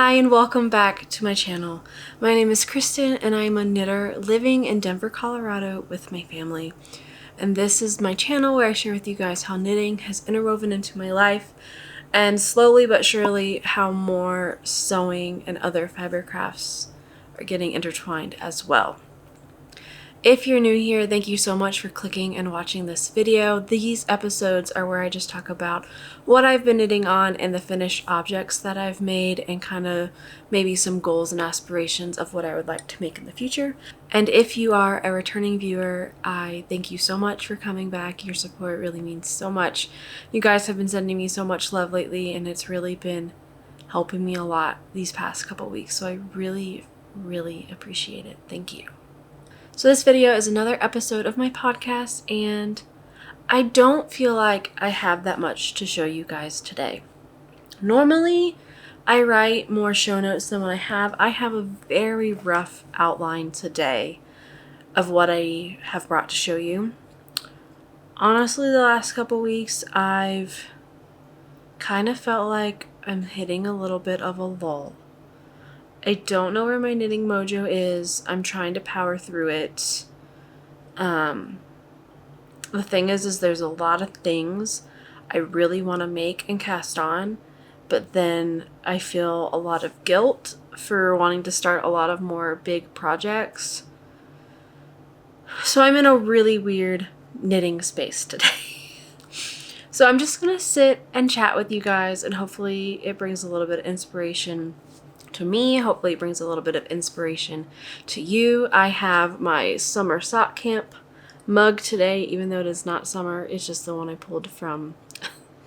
Hi and welcome back to my channel. My name is Kristen and I'm a knitter living in Denver, Colorado with my family. And this is my channel where I share with you guys how knitting has interwoven into my life and slowly but surely how more sewing and other fiber crafts are getting intertwined as well. If you're new here, thank you so much for clicking and watching this video. These episodes are where I just talk about what I've been knitting on and the finished objects that I've made and kind of maybe some goals and aspirations of what I would like to make in the future. And if you are a returning viewer, I thank you so much for coming back. Your support really means so much. You guys have been sending me so much love lately and it's really been helping me a lot these past couple weeks. So I really appreciate it. Thank you. So this video is another episode of my podcast and I don't feel like I have that much to show you guys today. Normally, I write more show notes than what I have. I have a very rough outline today of what I have brought to show you. Honestly, the last couple weeks, I've kind of felt like I'm hitting a little bit of a lull. I don't know where my knitting mojo is. I'm trying to power through it. The thing is there's a lot of things I really want to make and cast on, but then I feel a lot of guilt for wanting to start a lot of more big projects. So I'm in a really weird knitting space today. So I'm just gonna sit and chat with you guys and hopefully it brings a little bit of inspiration to me. Hopefully it brings a little bit of inspiration to you. I have my summer sock camp mug today, even though it is not summer. It's just the one I pulled from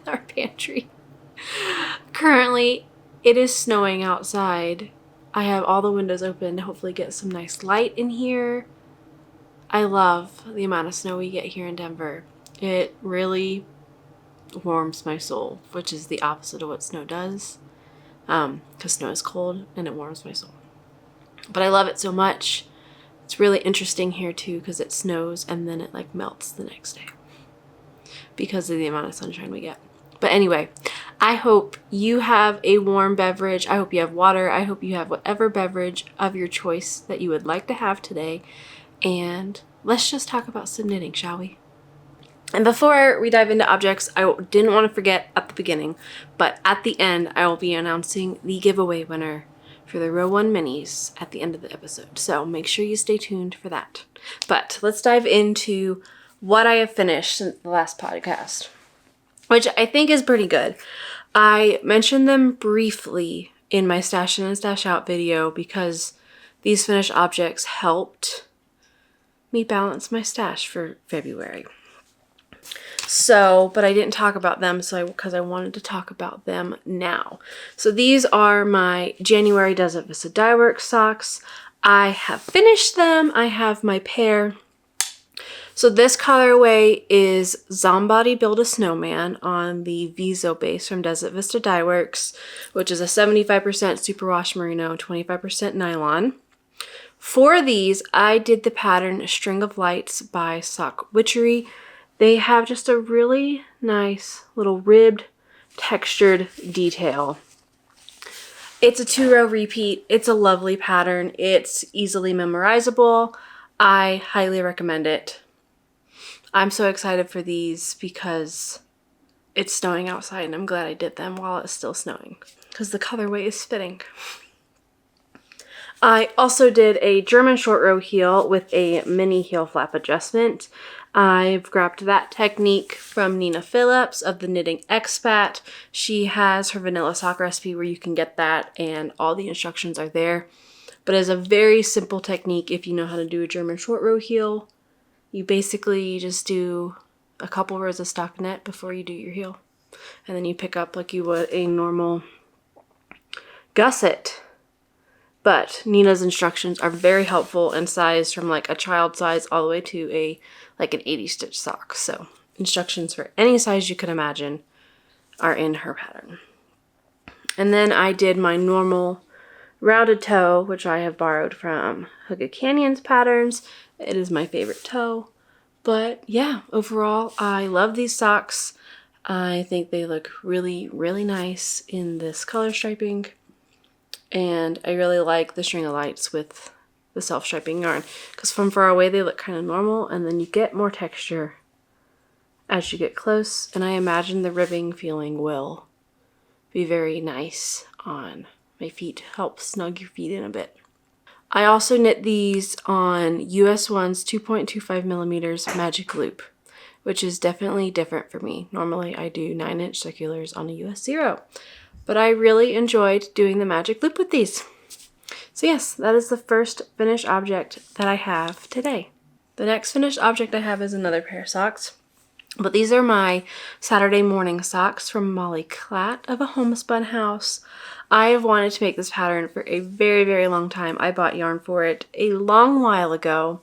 our pantry. Currently, it is snowing outside. I have all the windows open to hopefully get some nice light in here. I love the amount of snow we get here in Denver. It really warms my soul, which is the opposite of what snow does. Because snow is cold and it warms my soul. But I love it so much. It's really interesting here too because it snows and then it like melts the next day because of the amount of sunshine we get. But anyway, I hope you have a warm beverage. I hope you have water. I hope you have whatever beverage of your choice that you would like to have today. And let's just talk about some knitting, shall we? And before we dive into objects, I didn't want to forget at the beginning, but at the end, I will be announcing the giveaway winner for the Row 1 minis at the end of the episode. So make sure you stay tuned for that. But let's dive into what I have finished since the last podcast, which I think is pretty good. I mentioned them briefly in my Stash In and Stash Out video because these finished objects helped me balance my stash for February. So, but I didn't talk about them because I wanted to talk about them now. So these are my January Desert Vista Dye Works socks. I have finished them. I have my pair. So this colorway is Zombody Build a Snowman on the Viso base from Desert Vista Dye Works, which is a 75% superwash merino, 25% nylon. For these, I did the pattern String of Lights by Sock Witchery. They have just a really nice little ribbed, textured detail. It's a 2-row repeat. It's a lovely pattern. It's easily memorizable. I highly recommend it. I'm so excited for these because it's snowing outside and I'm glad I did them while it's still snowing because the colorway is fitting. I also did a German short row heel with a mini heel flap adjustment. I've grabbed that technique from Nina Phillips of the Knitting Expat. She has her vanilla sock recipe where you can get that and all the instructions are there. But it's a very simple technique if you know how to do a German short row heel. you basically just do a couple rows of stockinette before you do your heel. And then you pick up like you would a normal gusset. But Nina's instructions are very helpful and sized from like a child size all the way to like an 80 stitch sock. So instructions for any size you can imagine are in her pattern. And then I did my normal rounded toe, which I have borrowed from Hooked Canyon's patterns. It is my favorite toe. But yeah, overall, I love these socks. I think they look really, really nice in this color striping. And I really like the string of lights with the self-striping yarn, because from far away they look kind of normal, and then you get more texture as you get close. And I imagine the ribbing feeling will be very nice on my feet, help snug your feet in a bit. I also knit these on US 1's 2.25 millimeters magic loop, which is definitely different for me. Normally I do 9-inch circulars on a US 0, but I really enjoyed doing the magic loop with these. So yes, that is the first finished object that I have today. The next finished object I have is another pair of socks. But these are my Saturday morning socks from Molly Klatt of a Homespun house. I have wanted to make this pattern for a very, very long time. I bought yarn for it a long while ago,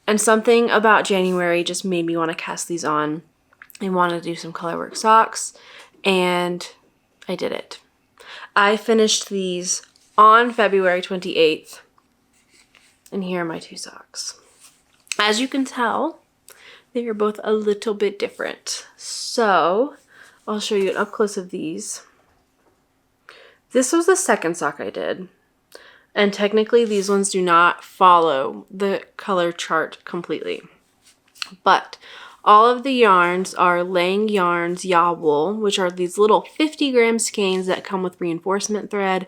and something about January just made me want to cast these on. I wanted to do some colorwork socks, and I did it. I finished these on February 28th, and here are my two socks. As you can tell, they are both a little bit different. So I'll show you an up close of these. This was the second sock I did. And technically these ones do not follow the color chart completely. But all of the yarns are Laine Yarns Ya Wool, which are these little 50-gram skeins that come with reinforcement thread.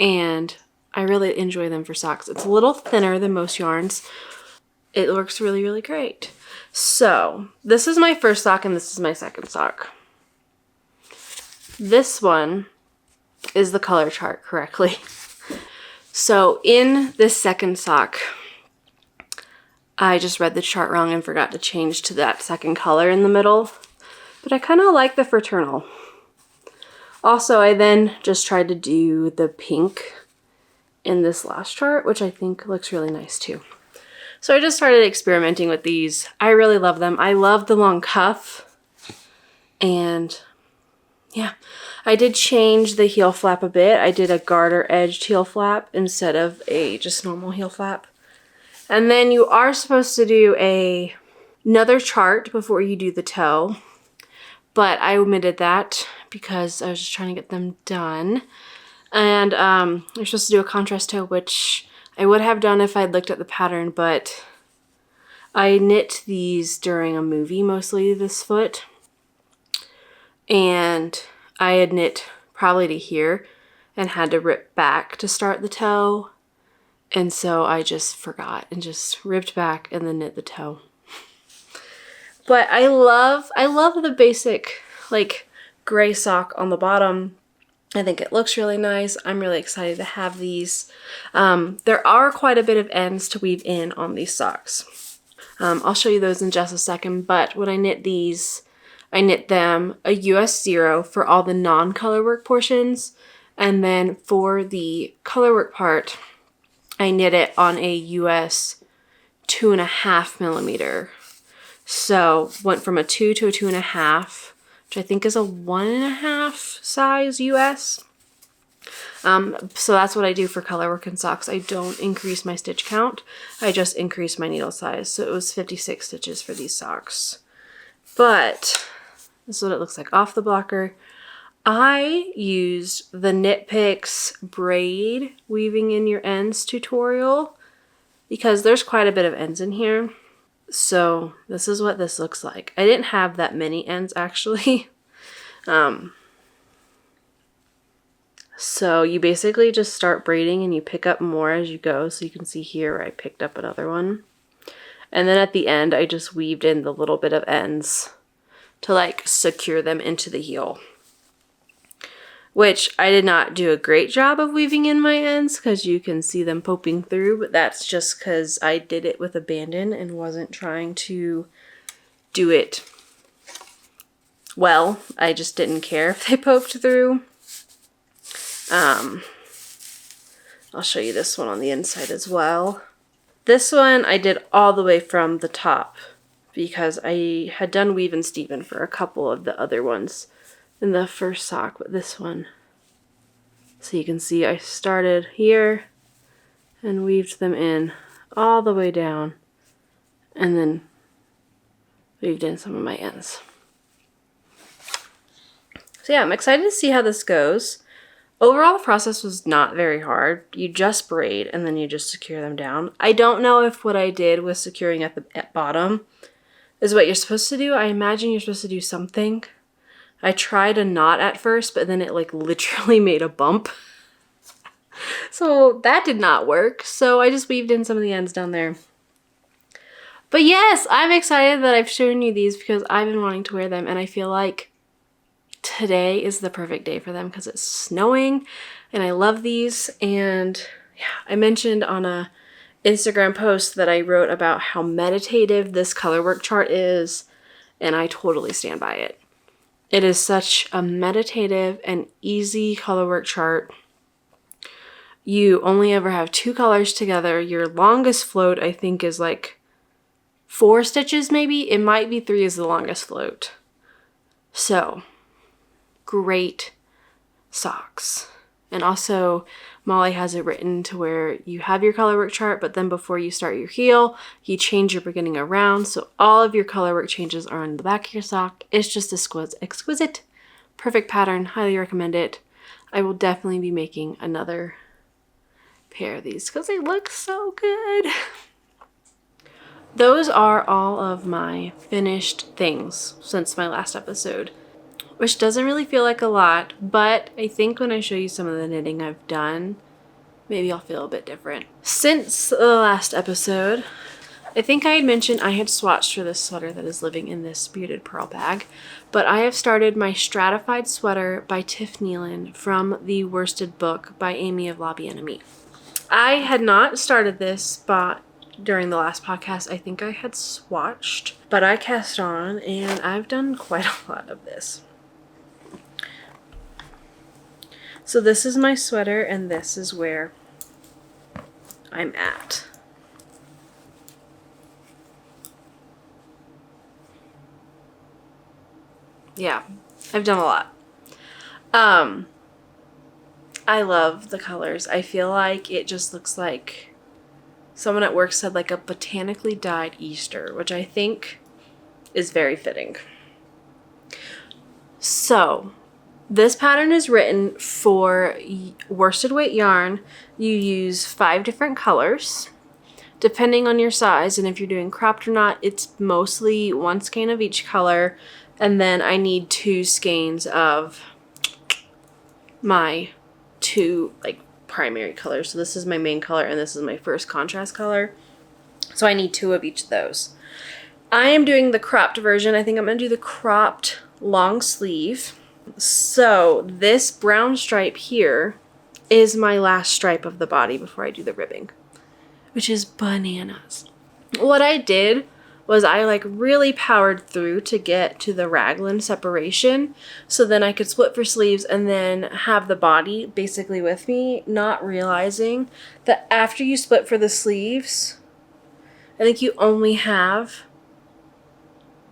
And I really enjoy them for socks. It's a little thinner than most yarns. It works really, really great. So this is my first sock and this is my second sock. This one is the color chart correctly. So in this second sock, I just read the chart wrong and forgot to change to that second color in the middle, but I kind of like the fraternal. Also, I then just tried to do the pink in this last chart, which I think looks really nice too. So I just started experimenting with these. I really love them. I love the long cuff. And yeah, I did change the heel flap a bit. I did a garter edged heel flap instead of a just normal heel flap. And then you are supposed to do another chart before you do the toe. But I omitted that because I was just trying to get them done. And you're supposed to do a contrast toe, which I would have done if I'd looked at the pattern, but I knit these during a movie, mostly this foot. And I had knit probably to here and had to rip back to start the toe. And so I just forgot and just ripped back and then knit the toe. But I love the basic like gray sock on the bottom. I think it looks really nice. I'm really excited to have these. There are quite a bit of ends to weave in on these socks. I'll show you those in just a second, but when I knit these, I knit them a US 0 for all the non-colorwork portions, and then for the colorwork part, I knit it on a US 2.5 millimeter. So went from a 2 to a 2.5, which I think is a 1.5 size US. So that's what I do for colorwork and socks. I don't increase my stitch count. I just increase my needle size. So it was 56 stitches for these socks. But this is what it looks like off the blocker. I used the Knit Picks braid weaving in your ends tutorial because there's quite a bit of ends in here. So this is what this looks like. I didn't have that many ends actually. So you basically just start braiding and you pick up more as you go. So you can see here I picked up another one. And then at the end I just weaved in the little bit of ends to like secure them into the heel. which I did not do a great job of weaving in my ends because you can see them poking through, but that's just because I did it with abandon and wasn't trying to do it well. I just didn't care if they poked through. I'll show you this one on the inside as well. This one I did all the way from the top because I had done Weave and Steven for a couple of the other ones in the first sock, but this one, so you can see I started here and weaved them in all the way down and then weaved in some of my ends. So yeah, I'm excited to see how this goes. Overall, the process was not very hard. You just braid and then you just secure them down. I don't know if what I did with securing at the bottom is what you're supposed to do. I imagine you're supposed to do something. I tried a knot at first, but then it like literally made a bump. So that did not work. So I just weaved in some of the ends down there. But yes, I'm excited that I've shown you these because I've been wanting to wear them, and I feel like today is the perfect day for them because it's snowing and I love these. And yeah, I mentioned on a Instagram post that I wrote about how meditative this color work chart is, and I totally stand by it. It is such a meditative and easy color work chart. You only ever have 2 colors together. Your longest float, I think, is like 4 stitches maybe. It might be 3 is the longest float. So great socks. And also Molly has it written to where you have your color work chart, but then before you start your heel, you change your beginning around. So all of your color work changes are on the back of your sock. It's just exquisite. Perfect pattern. Highly recommend it. I will definitely be making another pair of these because they look so good. Those are all of my finished things since my last episode, which doesn't really feel like a lot, but I think when I show you some of the knitting I've done, maybe I'll feel a bit different. Since the last episode, I think I had mentioned I had swatched for this sweater that is living in this bearded pearl bag, but I have started my Stratified sweater by Tiff Nealon from the Worsted book by Amy of Lobby Enemy. I had not started this, but during the last podcast, I think I had swatched, but I cast on and I've done quite a lot of this. So this is my sweater and this is where I'm at. Yeah, I've done a lot. I love the colors. I feel like it just looks like someone at work said like a botanically dyed Easter, which I think is very fitting. So this pattern is written for worsted weight yarn. You use 5 different colors depending on your size, and if you're doing cropped or not, it's mostly 1 skein of each color, and then I need 2 skeins of my 2 like primary colors. So this is my main color and this is my first contrast color. So I need 2 of each of those. I am doing the cropped version. I think I'm going to do the cropped long sleeve. So this brown stripe here is my last stripe of the body before I do the ribbing, which is bananas. What I did was I like really powered through to get to the raglan separation so then I could split for sleeves and then have the body basically with me, not realizing that after you split for the sleeves, I think you only have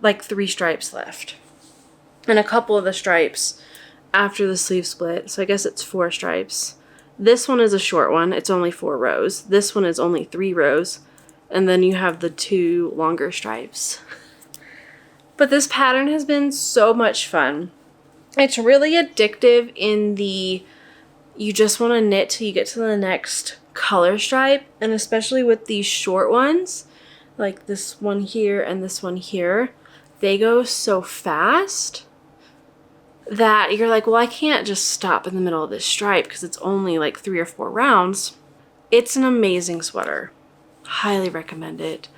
like 3 stripes left. And a couple of the stripes after the sleeve split, so I guess it's 4 stripes. This one is a short one, it's only 4 rows. This one is only 3 rows. And then you have the 2 longer stripes. But this pattern has been so much fun. It's really addictive in the, you just want to knit till you get to the next color stripe. And especially with these short ones, like this one here and this one here, they go so fast that you're like, well, I can't just stop in the middle of this stripe because it's only like 3 or 4 rounds. It's an amazing sweater. Highly recommend it.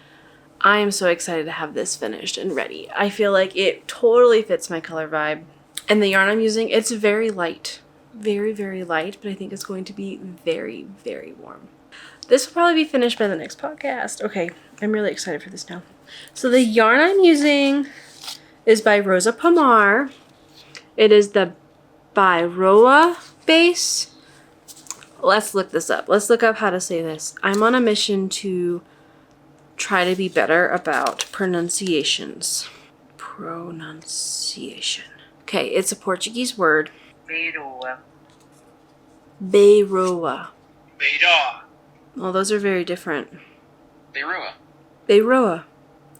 I am so excited to have this finished and ready. I feel like it totally fits my color vibe. And the yarn I'm using, it's very light. very, very light, but I think it's going to be very, very warm. This will probably be finished by the next podcast. Okay, I'm really excited for this now. So the yarn I'm using is by Rosa Pomar. It is the Byroa base. Let's look this up. Let's look up how to say this. I'm on a mission to try to be better about pronunciations. Pronunciation. Okay, it's a Portuguese word. Byroa. Byroa. Byroa. Well, those are very different. Byroa. Byroa.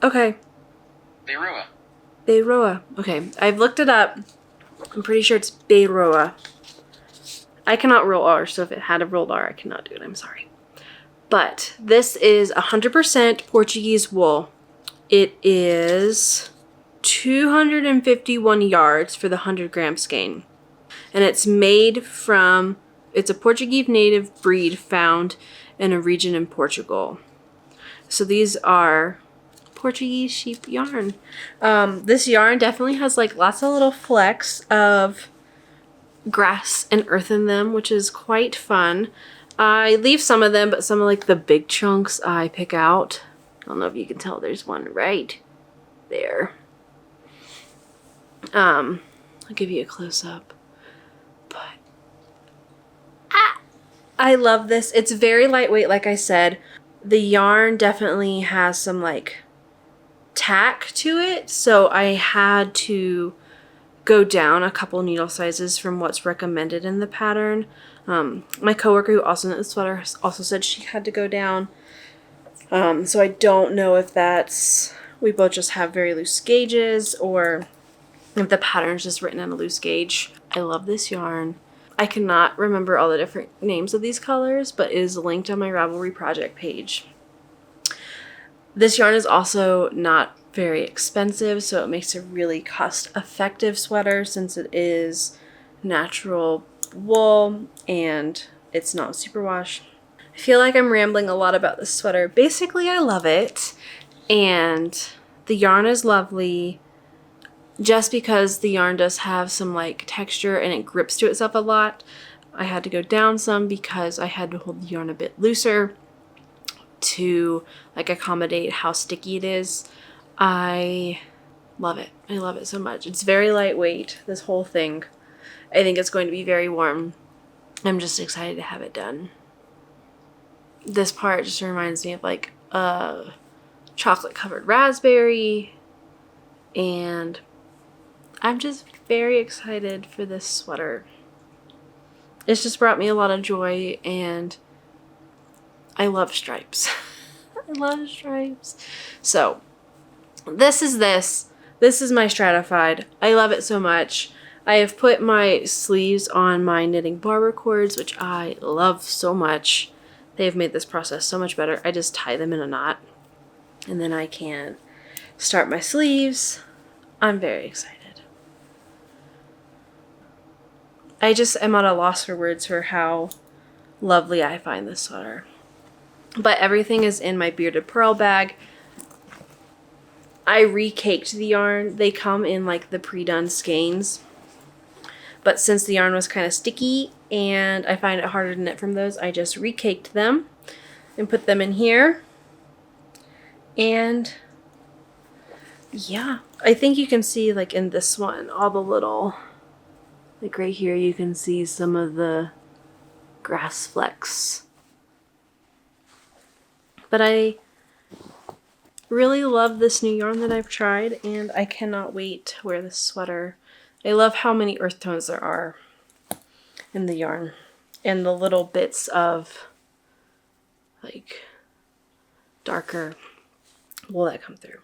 Okay. Byroa. Byroa. Okay, I've looked it up. I'm pretty sure it's Byroa. I cannot roll R, so if it had a rolled R, I cannot do it. I'm sorry. But this is 100% Portuguese wool. It is 251 yards for the 100 gram skein. And it's made from, it's a Portuguese native breed found in a region in Portugal. So these are Portuguese sheep yarn. This yarn definitely has like lots of little flecks of grass and earth in them, which is quite fun. I leave some of them, but some of like the big chunks I pick out. I don't know if you can tell, there's one right there. I'll give you a close-up. But I love this. It's very lightweight, like I said. The yarn definitely has some like tack to it, so I had to go down a couple needle sizes from what's recommended in the pattern. My coworker who also knit the sweater also said she had to go down. So I don't know if that's, we both just have very loose gauges or if the pattern's just written in a loose gauge. I love this yarn. I cannot remember all the different names of these colors, but it is linked on my Ravelry project page. This yarn is also not very expensive, so it makes a really cost-effective sweater since it is natural wool and it's not superwash. I feel like I'm rambling a lot about this sweater. Basically, I love it, and the yarn is lovely. Just because the yarn does have some like texture and it grips to itself a lot, I had to go down some because I had to hold the yarn a bit looser to like accommodate how sticky it is. I love it. I love it so much. It's very lightweight, this whole thing. I think it's going to be very warm. I'm just excited to have it done. This part just reminds me of like a chocolate covered raspberry, and I'm just very excited for this sweater. It's just brought me a lot of joy, and I love stripes. I love stripes. So this is my Stratified. I love it so much. I have put my sleeves on my knitting barber cords, which I love so much. They have made this process so much better. I just tie them in a knot, and then I can start my sleeves. I'm very excited. I just am at a loss for words for how lovely I find this sweater. But everything is in my bearded pearl bag. I recaked the yarn. They come in like the pre-done skeins. But since the yarn was kind of sticky and I find it harder to knit from those, I just recaked them and put them in here. And yeah, I think you can see like in this one, all the little, like right here, you can see some of the grass flecks. But I really love this new yarn that I've tried, and I cannot wait to wear this sweater. I love how many earth tones there are in the yarn, and the little bits of like darker wool that come through.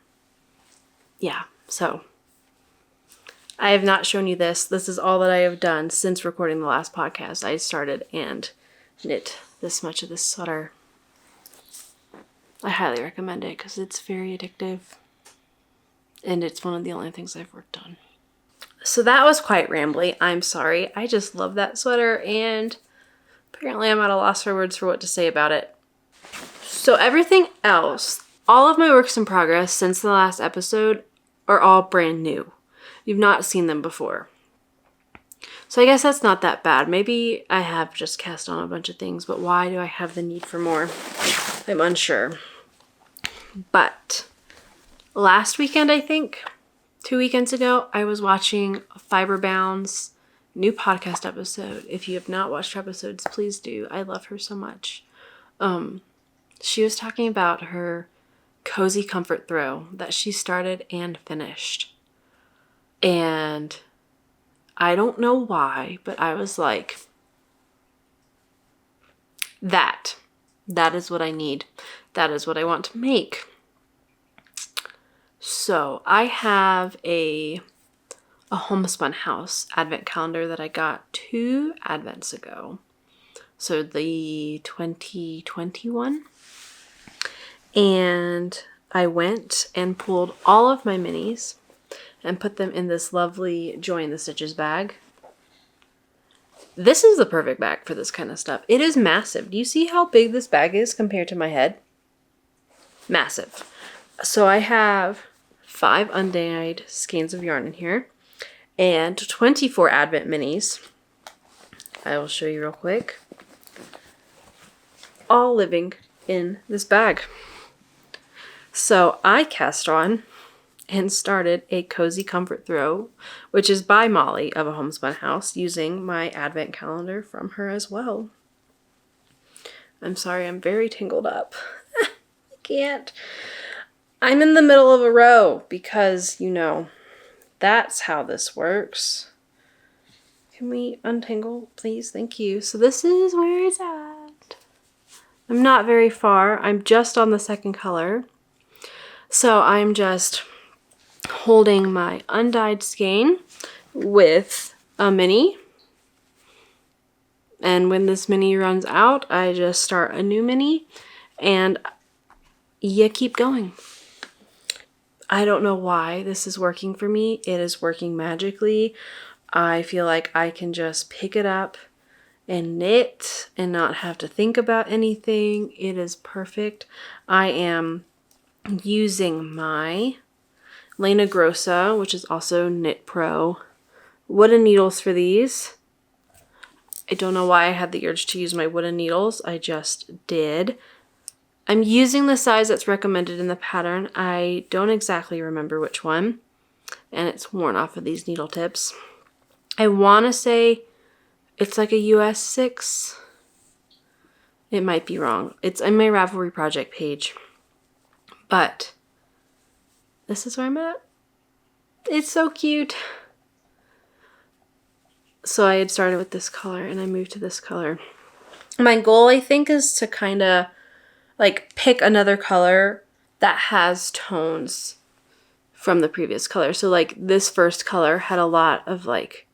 Yeah, so I have not shown you this. This is all that I have done since recording the last podcast. I started and knit this much of this sweater. I highly recommend it because it's very addictive, and it's one of the only things I've worked on. So that was quite rambly. I'm sorry. I just love that sweater, and apparently I'm at a loss for words for what to say about it. So everything else, all of my works in progress since the last episode are all brand new. You've not seen them before. So I guess that's not that bad. Maybe I have just cast on a bunch of things, but why do I have the need for more? I'm unsure. But last weekend, I think, 2 weekends ago, I was watching Fiberbound's new podcast episode. If you have not watched her episodes, please do. I love her so much. She was talking about her cozy comfort throw that she started and finished. And I don't know why, but I was like, that is what I need. That is what I want to make. So I have a Homespun house advent calendar that I got 2 advents ago. So the 2021. And I went and pulled all of my minis and put them in this lovely Join the Stitches bag. This is the perfect bag for this kind of stuff. It is massive. Do you see how big this bag is compared to my head? Massive. So I have 5 undyed skeins of yarn in here and 24 advent minis. I will show you real quick. All living in this bag. So I cast on and started a cozy comfort throw, which is by Molly of A Homespun House, using my advent calendar from her as well. I'm sorry, I'm very tangled up. I can't. I'm in the middle of a row because, you know, that's how this works. Can we untangle, please? Thank you. So this is where it's at. I'm not very far. I'm just on the second color. So I'm just holding my undyed skein with a mini. And when this mini runs out, I just start a new mini and you keep going. I don't know why this is working for me. It is working magically. I feel like I can just pick it up and knit and not have to think about anything. It is perfect. I am using my Laine, which is also Knit Pro, wooden needles for these. I don't know why I had the urge to use my wooden needles. I just did. I'm using the size that's recommended in the pattern. I don't exactly remember which one, and it's worn off of these needle tips. I want to say it's like a US 6. It might be wrong. It's on my Ravelry project page. But this is where I'm at. It's so cute. So I had started with this color and I moved to this color. My goal, I think, is to kind of like pick another color that has tones from the previous color. So like this first color had a lot of like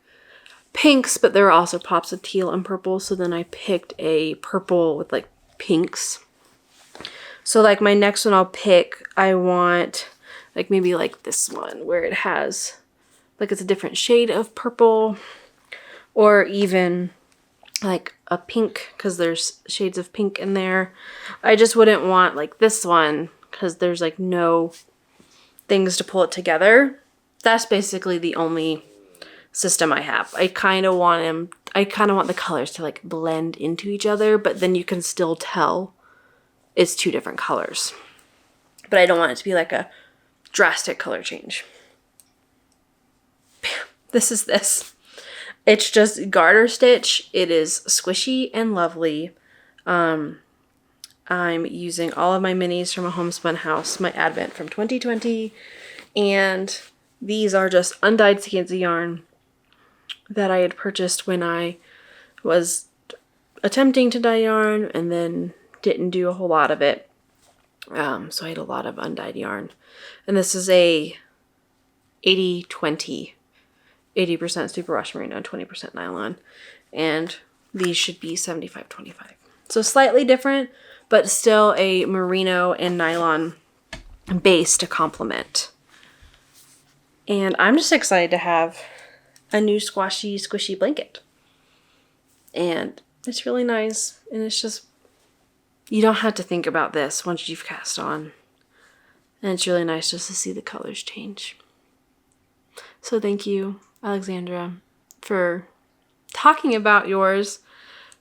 pinks, but there were also pops of teal and purple. So then I picked a purple with like pinks. So like my next one I'll pick, I want like maybe like this one where it has like it's a different shade of purple, or even like a pink because there's shades of pink in there. I just wouldn't want like this one because there's like no things to pull it together. That's basically the only system I have. I kind of want the colors to like blend into each other, but then you can still tell it's 2 different colors. But I don't want it to be like a drastic color change. This is this. It's just garter stitch. It is squishy and lovely. I'm using all of my minis from A Homespun House, my advent from 2020. And these are just undyed skeins of yarn that I had purchased when I was attempting to dye yarn and then didn't do a whole lot of it. So I had a lot of undyed yarn. And this is a 80-20. 80% superwash merino, 20% nylon. And these should be 75-25. So slightly different, but still a merino and nylon base to complement. And I'm just excited to have a new squishy blanket. And it's really nice. And it's just, you don't have to think about this once you've cast on. And it's really nice just to see the colors change. So thank you, Alexandra, for talking about yours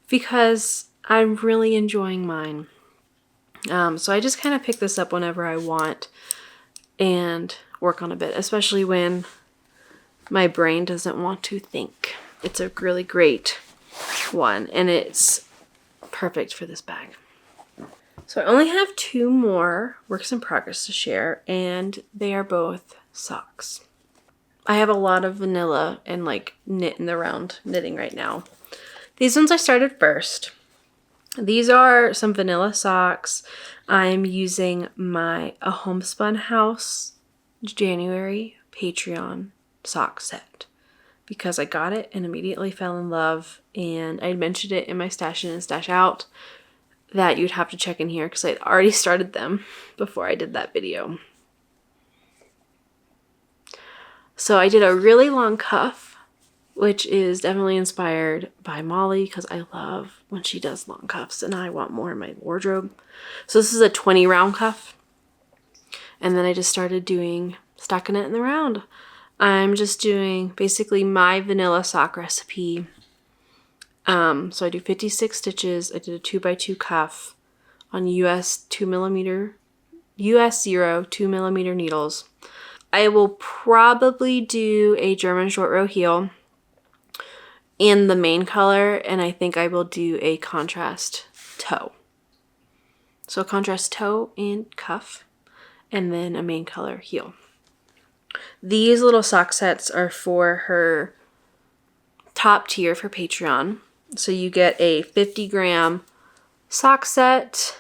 because I'm really enjoying mine. So I just kind of pick this up whenever I want and work on a bit, especially when my brain doesn't want to think. It's a really great one, and it's perfect for this bag. So I only have 2 more works in progress to share, and they are both socks. I have a lot of vanilla and like knit in the round knitting right now. These ones I started first. These are some vanilla socks. I'm using a Homespun House January Patreon sock set because I got it and immediately fell in love, and I mentioned it in my stash in and stash out that you'd have to check in here because I'd already started them before I did that video. So I did a really long cuff, which is definitely inspired by Molly because I love when she does long cuffs and I want more in my wardrobe. So this is a 20 round cuff. And then I just started stacking it in the round. I'm just doing basically my vanilla sock recipe. So I do 56 stitches. I did a 2x2 cuff on US 2mm, US 0 2mm needles. I will probably do a German short row heel in the main color, and I think I will do a contrast toe. So a contrast toe and cuff, and then a main color heel. These little sock sets are for her top tier for Patreon. So you get a 50-gram sock set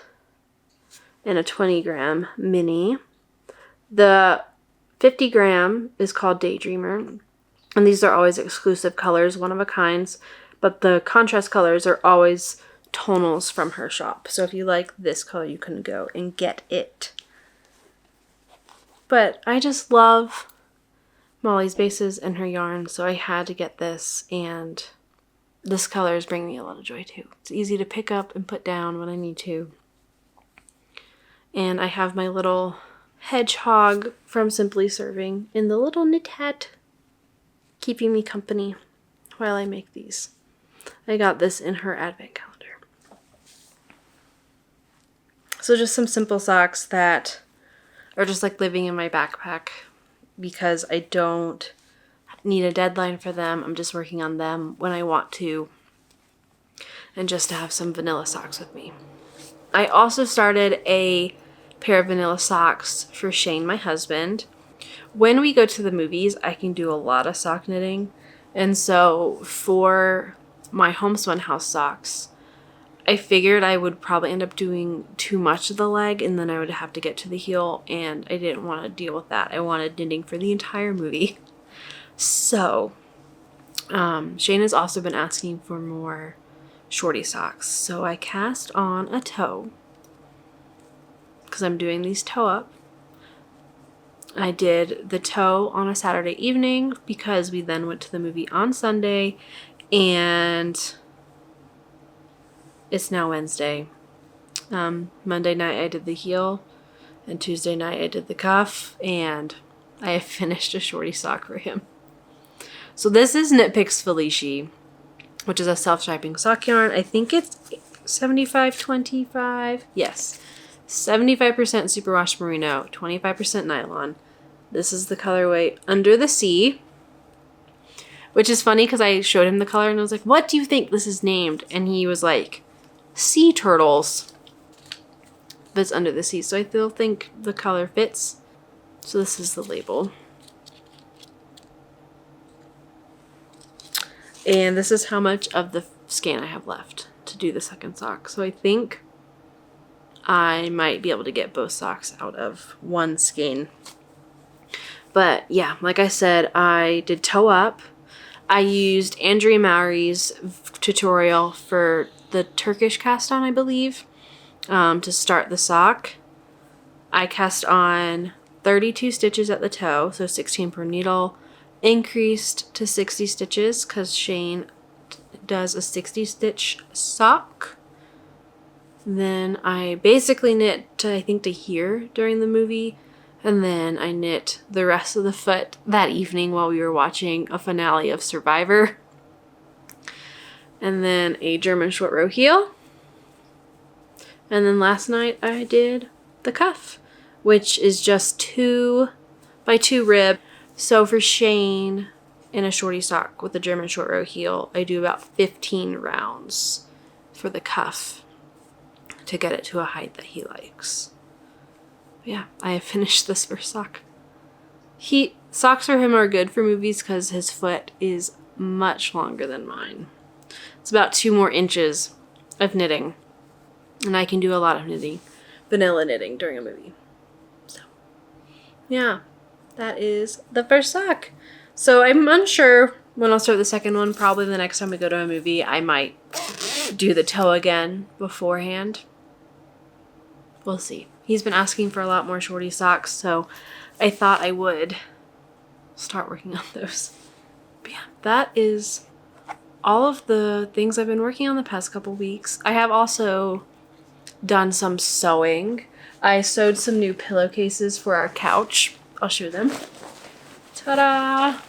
and a 20-gram mini. The 50-gram is called Daydreamer. And these are always exclusive colors, one of a kinds, but the contrast colors are always tonals from her shop. So if you like this color, you can go and get it. But I just love Molly's bases and her yarn, so I had to get this, and this color is bringing me a lot of joy too. It's easy to pick up and put down when I need to. And I have my little hedgehog from Simply Serving in the little knit hat, keeping me company while I make these. I got this in her advent calendar. So just some simple socks that are just like living in my backpack because I don't need a deadline for them. I'm just working on them when I want to, and just to have some vanilla socks with me. I also started a pair of vanilla socks for Shane, my husband. When we go to the movies, I can do a lot of sock knitting. And so for my Homespun House socks, I figured I would probably end up doing too much of the leg and then I would have to get to the heel, and I didn't want to deal with that. I wanted knitting for the entire movie. So Shane has also been asking for more Shortie socks. So I cast on a toe because I'm doing these toe up. I did the toe on a Saturday evening because we then went to the movie on Sunday, and it's now Wednesday. Monday night I did the heel, and Tuesday night I did the cuff, and I have finished a Shortie sock for him. So this is Knit Picks Felici, which is a self-striping sock yarn. I think it's 75-25. Yes. 75% superwash merino, 25% nylon. This is the colorway Under the Sea, which is funny because I showed him the color and I was like, what do you think this is named? And he was like, sea turtles. But it's Under the Sea, so I still think the color fits. So this is the label. And this is how much of the skein I have left to do the second sock. So I think I might be able to get both socks out of one skein. But yeah, like I said, I did toe up. I used Andrea Mowry's tutorial for the Turkish cast on, I believe, to start the sock. I cast on 32 stitches at the toe, so 16 per needle. Increased to 60 stitches because Shane does a 60 stitch sock. Then I basically knit to, I think, to here during the movie. And then I knit the rest of the foot that evening while we were watching a finale of Survivor. and then a German short row heel. And then last night I did the cuff, which is just 2 by 2 rib. So for Shane, in a shorty sock with a German short row heel, I do about 15 rounds for the cuff to get it to a height that he likes. Yeah, I have finished this first sock. Socks for him are good for movies because his foot is much longer than mine. It's about 2 more inches of knitting, and I can do a lot of knitting, vanilla knitting during a movie. So, yeah, that is the first sock. So I'm unsure when I'll start the second one. Probably the next time we go to a movie, I might do the toe again beforehand. We'll see. He's been asking for a lot more shorty socks, so I thought I would start working on those. But yeah, that is all of the things I've been working on the past couple weeks. I have also done some sewing. I sewed some new pillowcases for our couch. I'll show them. Ta-da!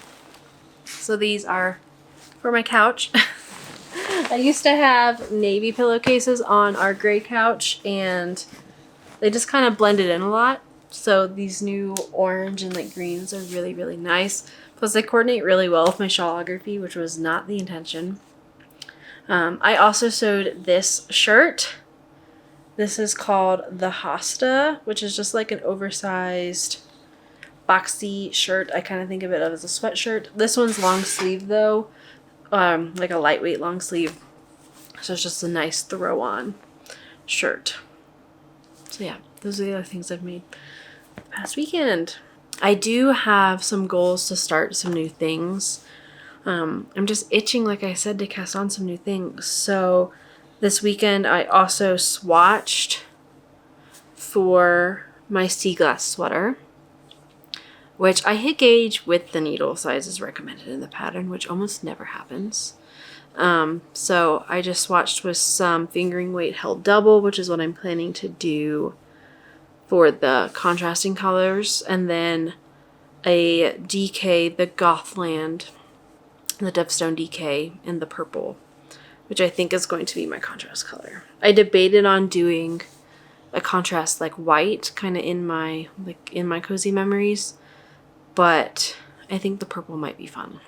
So these are for my couch. I used to have navy pillowcases on our gray couch, and they just kind of blended in a lot. So these new orange and like greens are really, really nice. Plus they coordinate really well with my shawlography, which was not the intention. I also sewed this shirt. This is called the Hosta, which is just like an oversized boxy shirt. I kind of think of it as a sweatshirt. This one's long sleeve though, like a lightweight long sleeve. So it's just a nice throw on shirt. So yeah, those are the other things I've made past weekend. I do have some goals to start some new things. I'm just itching, like I said, to cast on some new things. So this weekend I also swatched for my sea glass sweater, which I hit gauge with the needle sizes recommended in the pattern, which almost never happens. So I just swatched with some fingering weight held double, which is what I'm planning to do for the contrasting colors, and then a DK, the Gothland, the Devstone DK in the purple, which I think is going to be my contrast color. I debated on doing a contrast like white, kind of in my cozy memories, but I think the purple might be fun.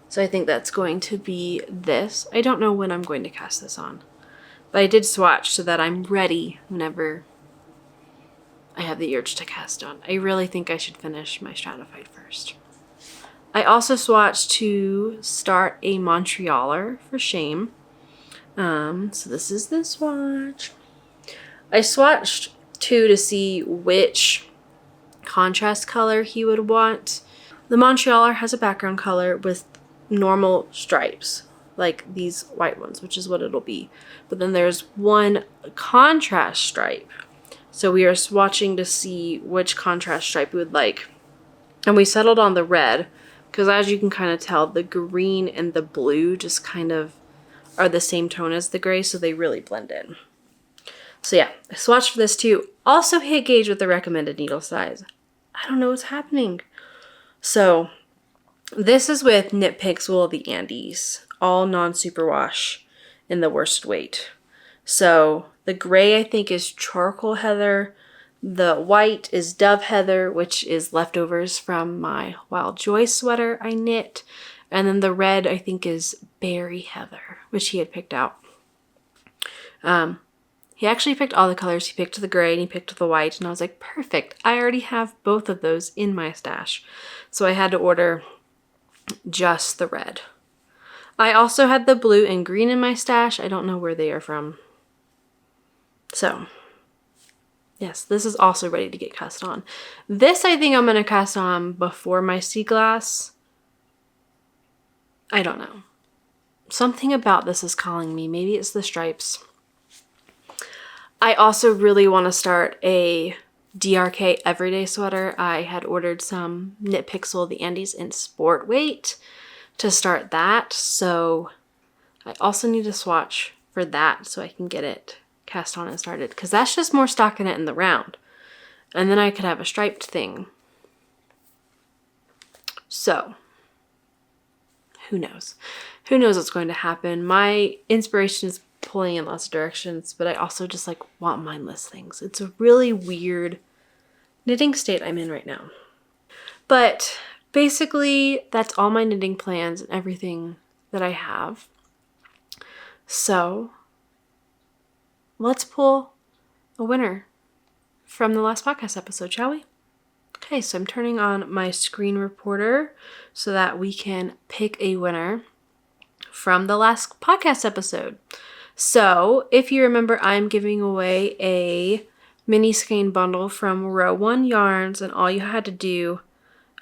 So I think that's going to be this. I don't know when I'm going to cast this on, but I did swatch so that I'm ready whenever I have the urge to cast on. I really think I should finish my Stratified first. I also swatched to start a Montrealer for Shane. So this is the swatch. I swatched to see which contrast color he would want. The Montrealer has a background color with normal stripes, like these white ones, which is what it'll be. But then there's one contrast stripe. So we are swatching to see which contrast stripe we would like. And we settled on the red, because as you can kind of tell, the green and the blue just kind of are the same tone as the gray, so they really blend in. So yeah, I swatched for this too. Also hit gauge with the recommended needle size. I don't know what's happening. So this is with Knit Picks Wool of the Andes, all non-superwash in the worsted weight. So the gray I think is charcoal heather. The white is dove heather, which is leftovers from my Wild Joy sweater I knit. And then the red I think is berry heather, which he had picked out. He actually picked all the colors. He picked the gray and he picked the white. And I was like, perfect. I already have both of those in my stash. So I had to order just the red. I also had the blue and green in my stash. I don't know where they are from. So yes, this is also ready to get cast on. This I think I'm going to cast on before my sea glass. I don't know. Something about this is calling me. Maybe it's the stripes. I also really want to start a DRK everyday sweater. I had ordered some Knit Picks Wool of the Andes in sport weight to start that. So I also need to swatch for that so I can get it cast on and started, because that's just more stockinette in the round, and then I could have a striped thing. So who knows? who knows what's going to happen. My inspiration is pulling in lots of directions, but I also just like want mindless things. It's a really weird knitting state I'm in right now. But basically, that's all my knitting plans and everything that I have. So let's pull a winner from the last podcast episode, shall we? Okay, so I'm turning on my screen reporter so that we can pick a winner from the last podcast episode. So if you remember, I'm giving away a mini skein bundle from Row 1 Yarns, and all you had to do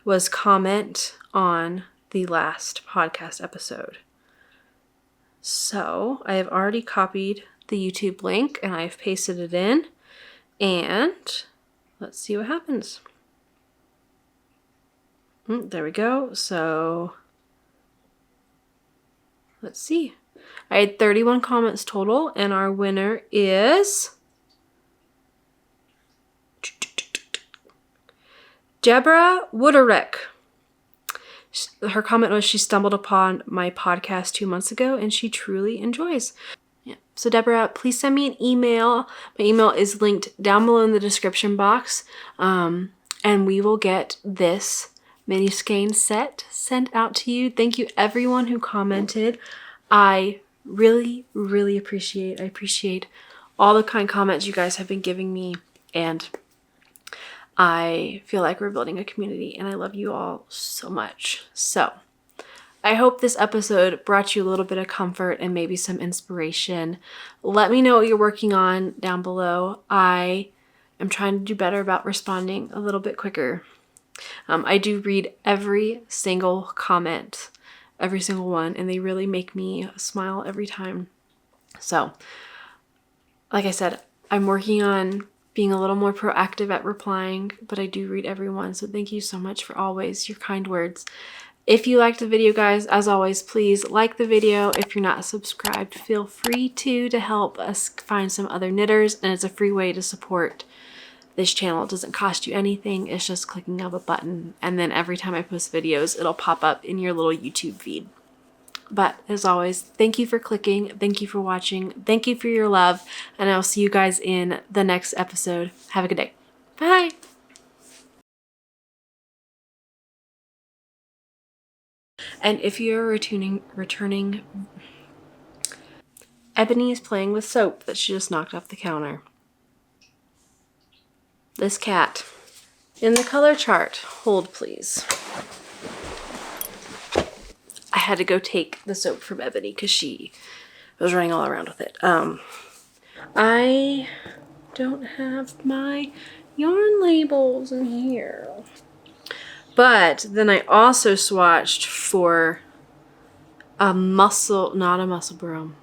was comment on the last podcast episode. So I have already copied the YouTube link and I've pasted it in, and let's see what happens. There we go. So let's see. I had 31 comments total, and our winner is Deborah Wooderick. Her comment was she stumbled upon my podcast 2 months ago and she truly enjoys. Yeah. So Deborah, please send me an email. My email is linked down below in the description box, and we will get this mini skein set sent out to you. Thank you everyone who commented. I really, really appreciate all the kind comments you guys have been giving me, and I feel like we're building a community, and I love you all so much. So I hope this episode brought you a little bit of comfort and maybe some inspiration. Let me know what you're working on down below. I am trying to do better about responding a little bit quicker. I do read every single comment, every single one, and they really make me smile every time. So, like I said, I'm working on being a little more proactive at replying, but I do read everyone. So thank you so much for always your kind words. If you liked the video, guys, as always, please like the video. If you're not subscribed, feel free to help us find some other knitters, and it's a free way to support this channel. It doesn't cost you anything. It's just clicking of a button, and then every time I post videos, it'll pop up in your little YouTube feed. But as always, thank you for clicking. Thank you for watching. Thank you for your love, and I'll see you guys in the next episode. Have a good day. Bye. And if you're returning, Ebony is playing with soap that she just knocked off the counter. This cat. In the color chart, hold please. I had to go take the soap from Ebony because she was running all around with it. I don't have my yarn labels in here. But then I also swatched for not a muscle broom.